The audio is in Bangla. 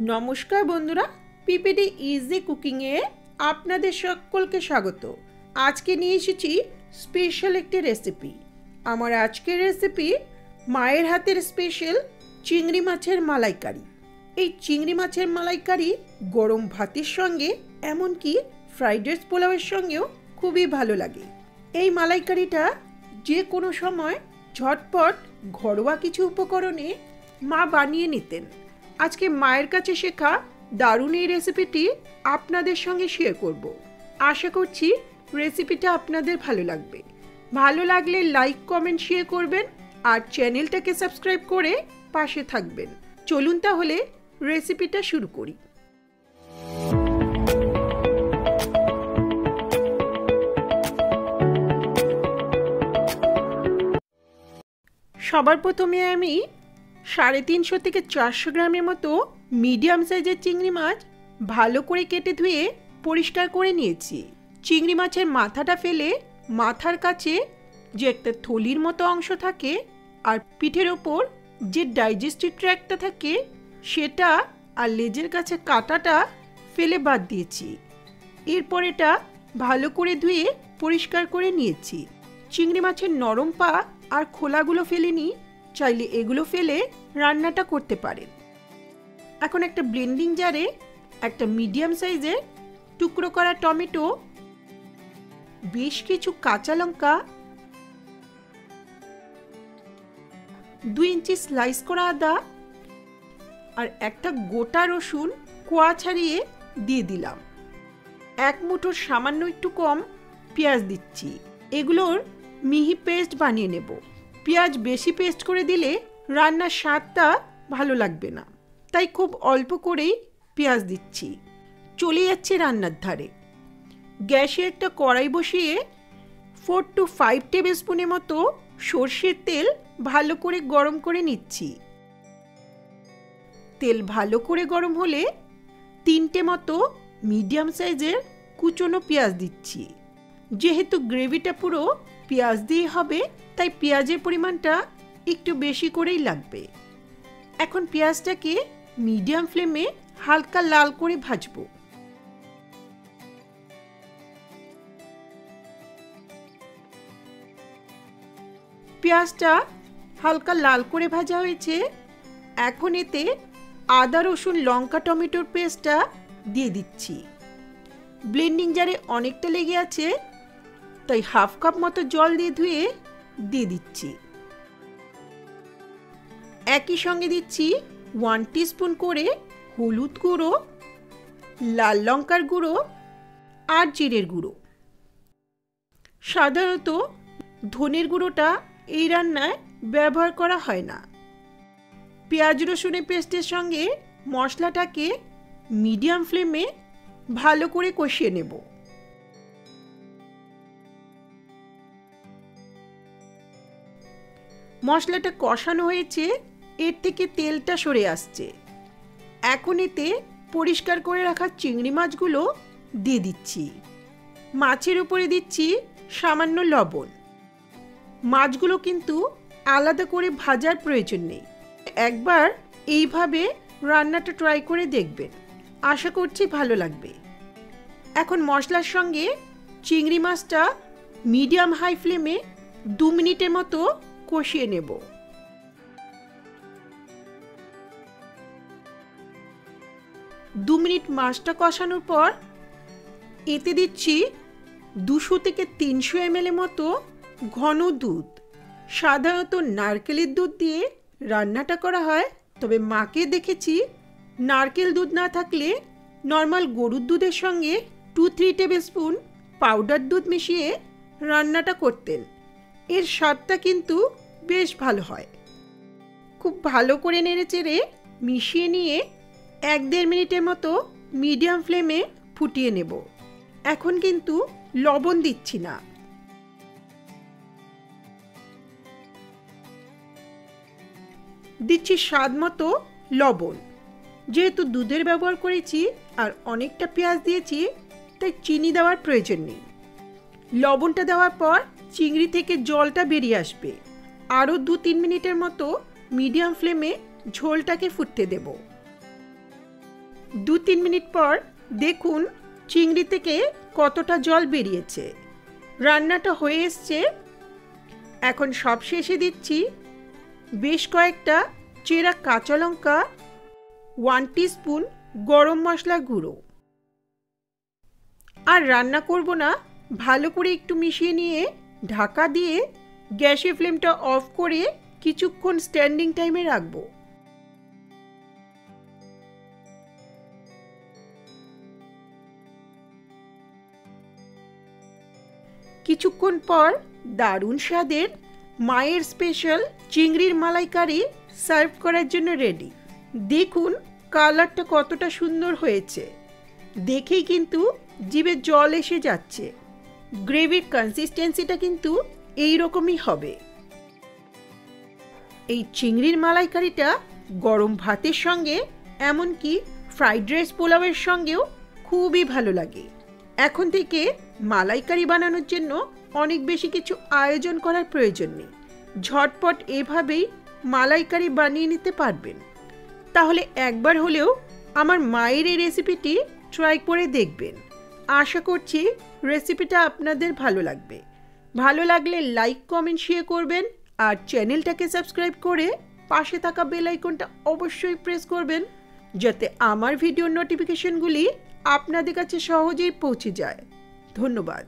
নমস্কার বন্ধুরা, পিপিডি ইজি কুকিংয়ে আপনাদের সকলকে স্বাগত। আজকে নিয়ে এসেছি স্পেশাল একটি রেসিপি। আমার আজকের রেসিপি মায়ের হাতের স্পেশাল চিংড়ি মাছের মালাইকারি। এই চিংড়ি মাছের মালাইকারি গরম ভাতের সঙ্গে, এমনকি ফ্রাইড রাইস পোলাওয়ের সঙ্গেও খুবই ভালো লাগে। এই মালাইকারিটা যে কোনো সময় ঝটপট ঘরোয়া কিছু উপকরণে মা বানিয়ে নিতেন। আজকে মায়ের কাছে শেখা দারুণ এই রেসিপিটি আপনাদের সঙ্গে শেয়ার করব। আশা করছি রেসিপিটা আপনাদের ভালো লাগবে। ভালো লাগলে লাইক, কমেন্ট, শেয়ার করবেন আর চ্যানেলটাকে সাবস্ক্রাইব করে পাশে থাকবেন। চলুন তাহলে রেসিপিটা শুরু করি। সবার প্রথমে আমি 350 থেকে 400 গ্রামের মতো মিডিয়াম সাইজের চিংড়ি মাছ ভালো করে কেটে ধুয়ে পরিষ্কার করে নিয়েছি। চিংড়ি মাছের মাথাটা ফেলে মাথার কাছে যে একটা থলির মতো অংশ থাকে আর পিঠের ওপর যে ডাইজেস্টিভ ট্র্যাক্টটা থাকে সেটা আর লেজের কাছে কাঁটাটা ফেলে বাদ দিয়েছি। এরপর এটা ভালো করে ধুয়ে পরিষ্কার করে নিয়েছি। চিংড়ি মাছের নরম পা আর খোলাগুলো ফেলিনি, চাইলে এগুলো ফেলে রান্নাটা করতে পারেন। এখন একটা ব্লেন্ডিং জারে একটা মিডিয়াম সাইজের টুকরো করা টমেটো, বেশ কিছু কাঁচা লঙ্কা, 2 ইঞ্চি স্লাইস করা আদা আর একটা গোটা রসুন কোয়া ছাড়িয়ে দিয়ে দিলাম। 1 মুঠোর সামান্য একটু কম পেঁয়াজ দিচ্ছি। এগুলোর মিহি পেস্ট বানিয়ে নেব। পেঁয়াজ বেশি পেস্ট করে দিলে রান্নার স্বাদটা ভালো লাগবে না, তাই খুব অল্প করেই পেঁয়াজ দিচ্ছি। চলে যাচ্ছে রান্নার ধারে। গ্যাসে একটা কড়াই বসিয়ে 4 to 5 টেবিল স্পুনের মতো সর্ষের তেল ভালো করে গরম করে নিচ্ছি। তেল ভালো করে গরম হলে 3টে মতো মিডিয়াম সাইজের কুচনো পেঁয়াজ দিচ্ছি। যেহেতু গ্রেভিটা পুরো পেঁয়াজ দিয়ে হবে, তাই পেঁয়াজের পরিমাণটা একটু বেশি করেই লাগবে। এখন পেঁয়াজটাকে মিডিয়াম ফ্লেমে হালকা লাল করে ভাজবো। পেঁয়াজটা হালকা লাল করে ভাজা হয়েছে। এখন এতে আদা, রসুন, লঙ্কা, টমেটোর পেস্টটা দিয়ে দিচ্ছি। ব্লেন্ডিং জারে অনেকটা লেগে আছে, তাই হাফ কাপ মতো জল দিয়ে ধুয়ে দিয়ে দিচ্ছি। একই সঙ্গে দিচ্ছি 1 টিস্পুন করে হলুদ গুঁড়ো, লাল লঙ্কার গুঁড়ো আর জিরের গুঁড়ো। সাধারণত ধনের গুঁড়োটা এই রান্নায় ব্যবহার করা হয় না। পেঁয়াজ রসুনের পেস্টের সঙ্গে মশলাটাকে মিডিয়াম ফ্লেমে ভালো করে কষিয়ে নেব। মশলাটা কষানো হয়েছে, এর থেকে তেলটা সরে আসছে। এখন এতে পরিষ্কার করে রাখা চিংড়ি মাছগুলো দিয়ে দিচ্ছি। মাছের উপরে দিচ্ছি সামান্য লবণ। মাছগুলো কিন্তু আলাদা করে ভাজার প্রয়োজন নেই। একবার এইভাবে রান্নাটা ট্রাই করে দেখবেন, আশা করছি ভালো লাগবে। এখন মশলার সঙ্গে চিংড়ি মাছটা মিডিয়াম হাই ফ্লেমে 2 মিনিটের মতো কষিয়ে নেব। দু মিনিট মাছটা কষানোর পর এতে দিচ্ছি 200 থেকে 300 ml মতো ঘন দুধ। সাধারণত নারকেলের দুধ দিয়ে রান্নাটা করা হয়, তবে মাকে দেখেছি নারকেল দুধ না থাকলে নর্মাল গরুর দুধের সঙ্গে 2-3 টেবিল স্পুন পাউডার দুধ মিশিয়ে রান্নাটা করতেন। এর স্বাদটা কিন্তু বেশ ভালো হয়। খুব ভালো করে নেড়েচেড়ে মিশিয়ে নিয়ে 1-1.5 মিনিটের মতো মিডিয়াম ফ্লেমে ফুটিয়ে নেব। এখন কিন্তু লবণ দিচ্ছি না। দিচ্ছি স্বাদ মতো লবণ। যেহেতু দুধের ব্যবহার করেছি আর অনেকটা পেঁয়াজ দিয়েছি, তাই চিনি দেওয়ার প্রয়োজন নেই। লবণটা দেওয়ার পর চিংড়ি থেকে জলটা বেরিয়ে আসবে। আরও 2-3 মিনিটের মতো মিডিয়াম ফ্লেমে ঝোলটাকে ফুটতে দেব। 2-3 মিনিট পর দেখুন চিংড়ি থেকে কতটা জল বেরিয়েছে। রান্নাটা হয়ে এসছে। এখন সব শেষে দিচ্ছি বেশ কয়েকটা চেরা কাঁচা লঙ্কা, 1 টিস্পুন গরম মশলা গুঁড়ো। আর রান্না করব না, ভালো করে একটু মিশিয়ে নিয়ে ঢাকা দিয়ে গ্যাসের ফ্লেমটা অফ করে কিছুক্ষণ স্ট্যান্ডিং টাইমে রাখব। কিছুক্ষণ পর দারুণ স্বাদের মায়ের স্পেশাল চিংড়ির মালাইকারি সার্ভ করার জন্য রেডি। দেখুন কালারটা কতটা সুন্দর হয়েছে, দেখেই কিন্তু জিভে জল এসে যাচ্ছে। গ্রেভির কনসিস্টেন্সিটা কিন্তু এই রকমই হবে। এই চিংড়ির মালাইকারিটা গরম ভাতের সঙ্গে, এমনকি ফ্রাইড রাইস পোলাওয়ের সঙ্গেও খুবই ভালো লাগে। এখন থেকে মালাইকারি বানানোর জন্য অনেক বেশি কিছু আয়োজন করার প্রয়োজন নেই, ঝটপট এভাবেই মালাইকারি বানিয়ে নিতে পারবেন। তাহলে একবার হলেও আমার মায়ের এই রেসিপিটি ট্রাই করে দেখবেন। আশা করছি রেসিপিটা আপনাদের ভালো লাগবে। ভালো লাগলে লাইক, কমেন্ট, শেয়ার করবেন আর চ্যানেলটাকে সাবস্ক্রাইব করে পাশে থাকা বেল আইকনটা অবশ্যই প্রেস করবেন, যাতে আমার ভিডিওর নোটিফিকেশনগুলি আপনাদের কাছে সহজেই পৌঁছে যায়। ধন্যবাদ।